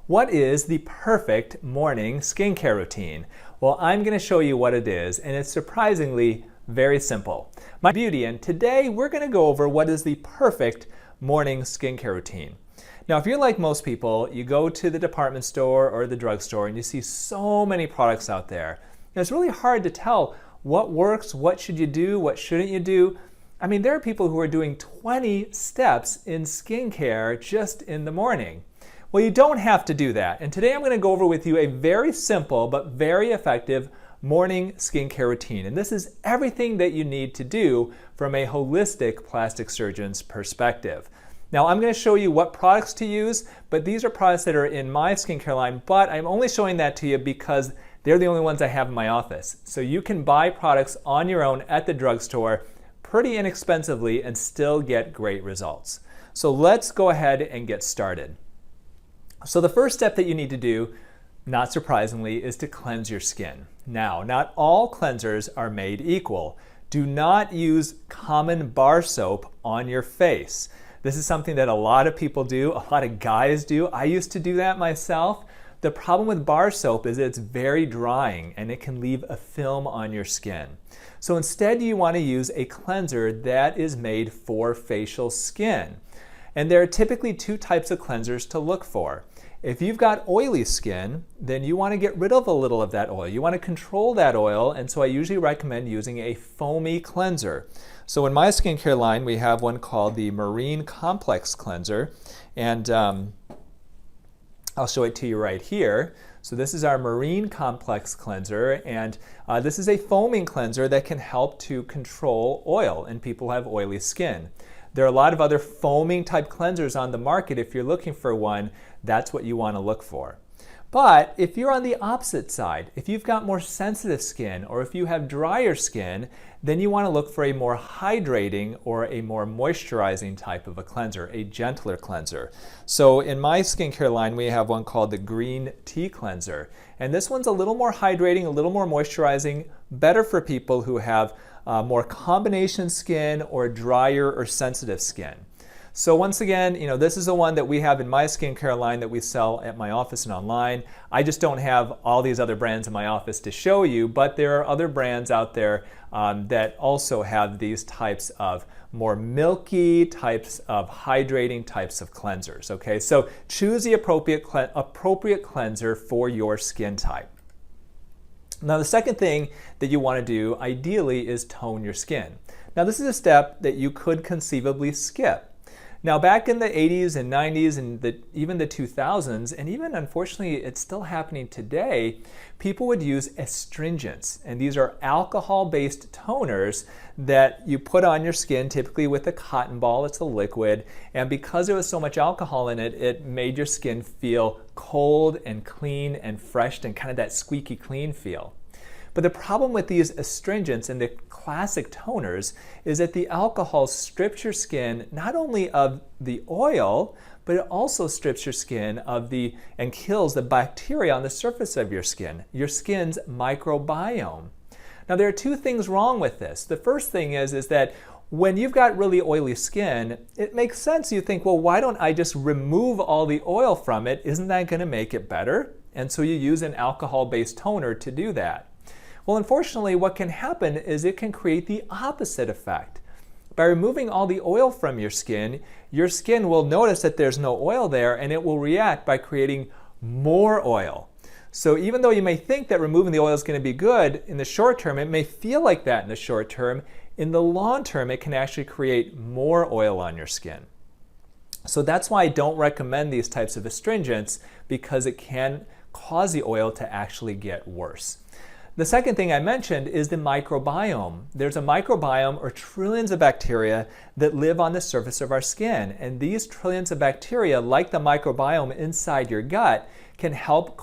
What is the perfect morning skincare routine? Well, I'm going to show you what it is, and it's surprisingly very simple. My beauty, and today we're going to go over what is the perfect morning skincare routine. Now, if you're like most people, you go to the department store or the drugstore and you see so many products out there. And it's really hard to tell what works, what should you do, what shouldn't you do. I mean, there are people who are doing 20 steps in skincare just in the morning. Well, you don't have to do that. And today I'm going to go over with you a very simple but very effective morning skincare routine. And this is everything that you need to do from a holistic plastic surgeon's perspective. Now, I'm going to show you what products to use, but these are products that are in my skincare line, but I'm only showing that to you because they're the only ones I have in my office. So you can buy products on your own at the drugstore pretty inexpensively and still get great results. So let's go ahead and get started. So the first step that you need to do, not surprisingly, is to cleanse your skin. Now, not all cleansers are made equal. Do not use common bar soap on your face. This is something that a lot of people do, a lot of guys do. I used to do that myself. The problem with bar soap is it's very drying and it can leave a film on your skin. So instead you want to use a cleanser that is made for facial skin. And there are typically two types of cleansers to look for. If you've got oily skin, then you want to get rid of a little of that oil. You want to control that oil, and so I usually recommend using a foamy cleanser. So in my skincare line, we have one called the Marine Complex Cleanser, and I'll show it to you right here. So this is our Marine Complex Cleanser, and this is a foaming cleanser that can help to control oil in people who have oily skin. There are a lot of other foaming type cleansers on the market. If you're looking for one, that's what you want to look for. But if you're on the opposite side, if you've got more sensitive skin or if you have drier skin, then you want to look for a more hydrating or a more moisturizing type of a cleanser, a gentler cleanser. So in my skincare line, we have one called the Green Tea Cleanser. And this one's a little more hydrating, a little more moisturizing, better for people who have more combination skin or drier or sensitive skin. So once again, this is the one that we have in my skincare line that we sell at my office and online. I just don't have all these other brands in my office to show you, but there are other brands out there that also have these types of more milky types of hydrating types of cleansers. Okay, so choose the appropriate cleanser for your skin type. Now the second thing that you want to do ideally is tone your skin. Now this is a step that you could conceivably skip. Now back in the 80s and 90s and even the 2000s, and even unfortunately it's still happening today, people would use astringents. And these are alcohol-based toners that you put on your skin, typically with a cotton ball. It's a liquid. And because there was so much alcohol in it, it made your skin feel cold and clean and fresh and kind of that squeaky clean feel. But the problem with these astringents and the classic toners is that the alcohol strips your skin not only of the oil, but it also strips your skin of and kills the bacteria on the surface of your skin's microbiome. Now there are two things wrong with this. The first thing is that when you've got really oily skin, it makes sense. You think, well, why don't I just remove all the oil from it? Isn't that going to make it better? And so you use an alcohol-based toner to do that. Well, unfortunately, what can happen is it can create the opposite effect. By removing all the oil from your skin will notice that there's no oil there, and it will react by creating more oil. So even though you may think that removing the oil is going to be good in the short term, it may feel like that in the short term. In the long term, it can actually create more oil on your skin. So that's why I don't recommend these types of astringents, because it can cause the oil to actually get worse. The second thing I mentioned is the microbiome. There's a microbiome, or trillions of bacteria, that live on the surface of our skin. And these trillions of bacteria, like the microbiome inside your gut, can help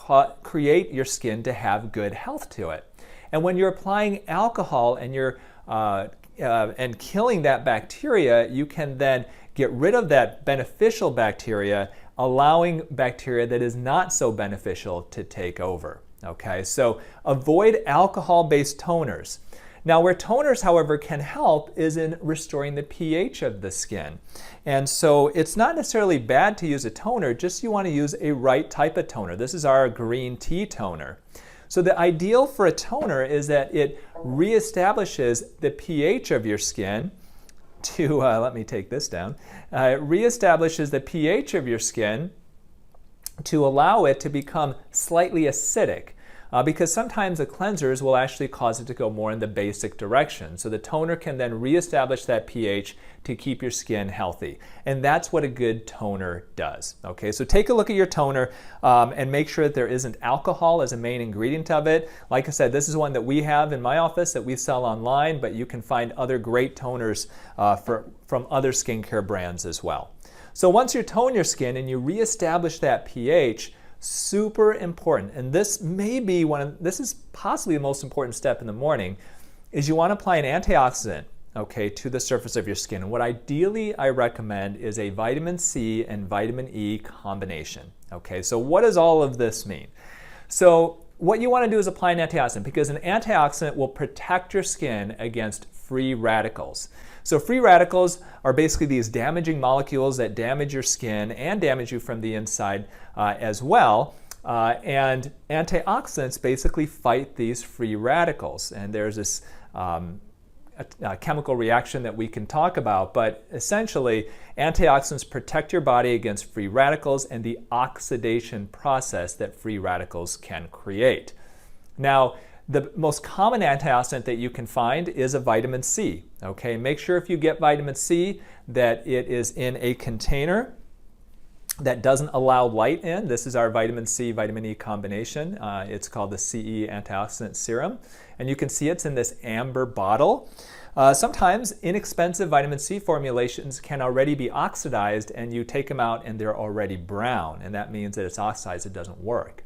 create your skin to have good health to it. And when you're applying alcohol and you're and killing that bacteria, you can then get rid of that beneficial bacteria, allowing bacteria that is not so beneficial to take over. Okay, so avoid alcohol-based toners. Now, where toners, however, can help is in restoring the pH of the skin. And so it's not necessarily bad to use a toner, just you want to use a right type of toner. This is our green tea toner. So the ideal for a toner is that it reestablishes the pH of your skin to, let me take this down, it reestablishes the pH of your skin to allow it to become slightly acidic. Because sometimes the cleansers will actually cause it to go more in the basic direction. So the toner can then reestablish that pH to keep your skin healthy. And that's what a good toner does. Okay, so take a look at your toner and make sure that there isn't alcohol as a main ingredient of it. Like I said, this is one that we have in my office that we sell online, but you can find other great toners from other skincare brands as well. So once you tone your skin and you reestablish that pH, super important, and this is possibly the most important step in the morning, is you want to apply an antioxidant, okay, to the surface of your skin. And what ideally I recommend is a vitamin C and vitamin E combination. Okay, so what does all of this mean? So what you want to do is apply an antioxidant, because an antioxidant will protect your skin against free radicals. So free radicals are basically these damaging molecules that damage your skin and damage you from the inside as well. And antioxidants basically fight these free radicals. And there's this a chemical reaction that we can talk about, but essentially antioxidants protect your body against free radicals and the oxidation process that free radicals can create. Now, the most common antioxidant that you can find is a vitamin C. Okay, make sure if you get vitamin C that it is in a container that doesn't allow light in. This is our vitamin C, vitamin E combination. It's called the CE antioxidant serum. And you can see it's in this amber bottle. Sometimes inexpensive vitamin C formulations can already be oxidized, and you take them out and they're already brown. And that means that it's oxidized, it doesn't work.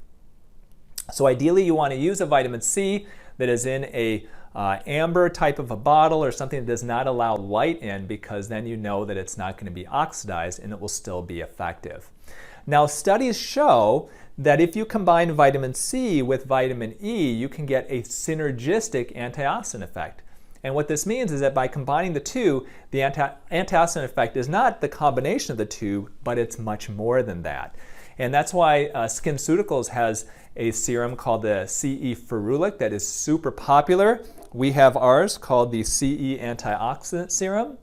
So ideally you want to use a vitamin C that is in a amber type of a bottle or something that does not allow light in, because then you know that it's not going to be oxidized and it will still be effective. Now, studies show that if you combine vitamin C with vitamin E, you can get a synergistic antioxidant effect. And what this means is that by combining the two, the antioxidant effect is not the combination of the two, but it's much more than that. And that's why SkinCeuticals has a serum called the CE Ferulic that is super popular. We have ours called the CE Antioxidant Serum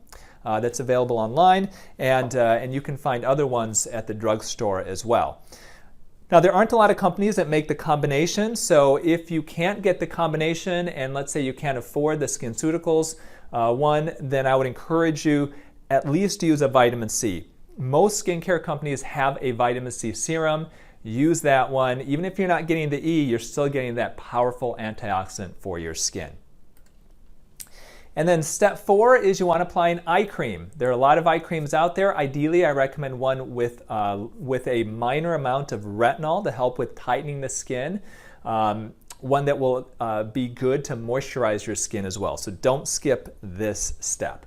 that's available online, and you can find other ones at the drugstore as well. Now, there aren't a lot of companies that make the combination, so if you can't get the combination, and let's say you can't afford the SkinCeuticals one, then I would encourage you at least to use a vitamin C. Most skincare companies have a vitamin C serum. Use that one. Even if you're not getting the E, you're still getting that powerful antioxidant for your skin. And then step 4 is you want to apply an eye cream. There are a lot of eye creams out there. Ideally, I recommend one with a minor amount of retinol to help with tightening the skin. One that will be good to moisturize your skin as well. So don't skip this step.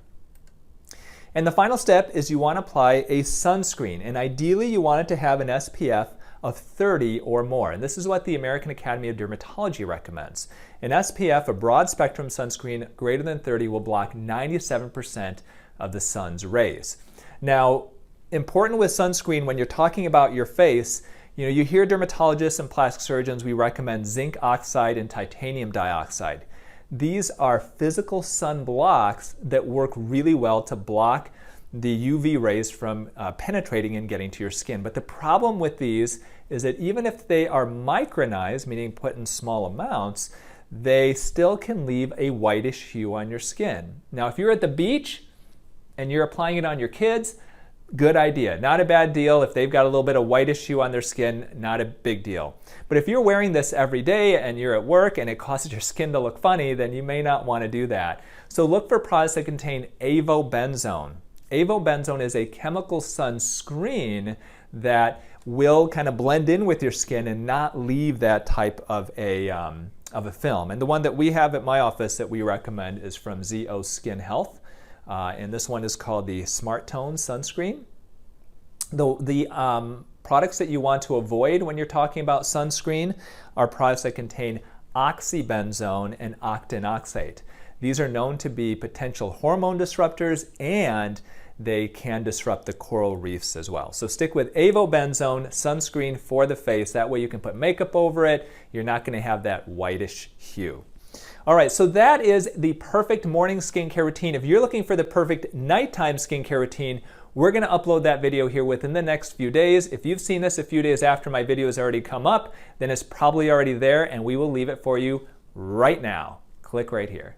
And the final step is you want to apply a sunscreen. And ideally, you want it to have an SPF of 30 or more. And this is what the American Academy of Dermatology recommends. An SPF, a broad spectrum sunscreen greater than 30, will block 97% of the sun's rays. Now, important with sunscreen when you're talking about your face, you hear dermatologists and plastic surgeons, we recommend zinc oxide and titanium dioxide. These are physical sunblocks that work really well to block the UV rays from penetrating and getting to your skin. But the problem with these is that even if they are micronized, meaning put in small amounts, they still can leave a whitish hue on your skin. Now, if you're at the beach and you're applying it on your kids, good idea. Not a bad deal. If they've got a little bit of whitish hue on their skin, not a big deal. But if you're wearing this every day and you're at work and it causes your skin to look funny, then you may not want to do that. So look for products that contain avobenzone. Avobenzone is a chemical sunscreen that will kind of blend in with your skin and not leave that type of a film. And the one that we have at my office that we recommend is from ZO Skin Health. And this one is called the Smart Tone Sunscreen. The products that you want to avoid when you're talking about sunscreen are products that contain oxybenzone and octinoxate. These are known to be potential hormone disruptors, and they can disrupt the coral reefs as well. So stick with avobenzone sunscreen for the face. That way you can put makeup over it. You're not going to have that whitish hue. All right, so that is the perfect morning skincare routine. If you're looking for the perfect nighttime skincare routine, we're going to upload that video here within the next few days. If you've seen this a few days after my video has already come up, then it's probably already there, and we will leave it for you right now. Click right here.